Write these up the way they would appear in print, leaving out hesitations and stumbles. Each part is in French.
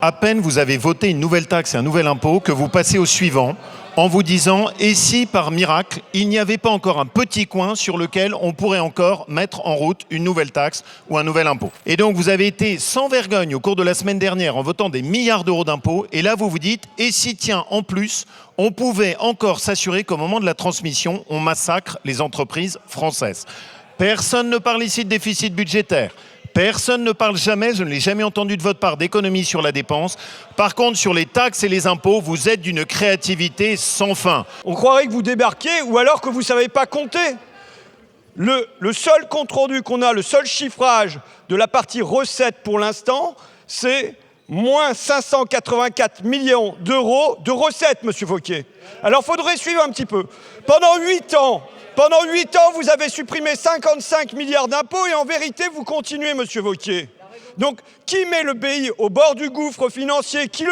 À peine vous avez voté une nouvelle taxe et un nouvel impôt que vous passez au suivant en vous disant « et si par miracle il n'y avait pas encore un petit coin sur lequel on pourrait encore mettre en route une nouvelle taxe ou un nouvel impôt ». Et donc vous avez été sans vergogne au cours de la semaine dernière en votant des milliards d'euros d'impôts et là vous vous dites « et si tiens en plus on pouvait encore s'assurer qu'au moment de la transmission on massacre les entreprises françaises ». Personne ne parle ici de déficit budgétaire. Personne ne parle jamais, je ne l'ai jamais entendu de votre part, d'économie sur la dépense. Par contre, sur les taxes et les impôts, vous êtes d'une créativité sans fin. On croirait que vous débarquez ou alors que vous ne savez pas compter. Le seul compte rendu qu'on a, le seul chiffrage de la partie recettes pour l'instant, c'est moins 584 millions d'euros de recettes, monsieur Wauquiez. Alors, il faudrait suivre un petit peu. Pendant 8 ans, vous avez supprimé 55 milliards d'impôts et en vérité, vous continuez, monsieur Wauquiez. Donc, qui met le pays au bord du gouffre financier, qui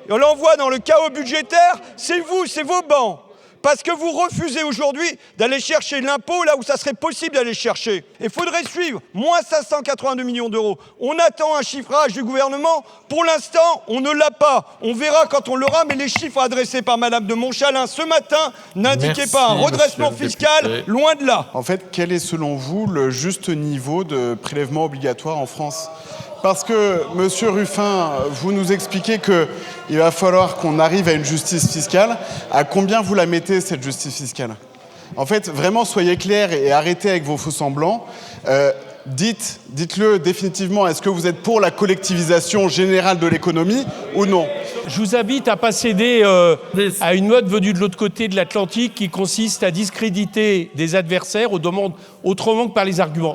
l'envoie dans le chaos budgétaire, c'est vous, c'est vos bancs. Parce que vous refusez aujourd'hui d'aller chercher l'impôt là où ça serait possible d'aller chercher. Il faudrait suivre, moins 582 millions d'euros. On attend un chiffrage du gouvernement. Pour l'instant, on ne l'a pas. On verra quand on l'aura, mais les chiffres adressés par Madame de Montchalin ce matin n'indiquaient pas un redressement fiscal, loin de là. En fait, quel est selon vous le juste niveau de prélèvement obligatoire en France ? Parce que, monsieur Ruffin, vous nous expliquez qu'il va falloir qu'on arrive à une justice fiscale. À combien vous la mettez, cette justice fiscale ? En fait, vraiment, soyez clairs et arrêtez avec vos faux-semblants. Dites-le définitivement, est-ce que vous êtes pour la collectivisation générale de l'économie ou non ? Je vous invite à pas céder à une mode venue de l'autre côté de l'Atlantique qui consiste à discréditer des adversaires autrement que par les arguments.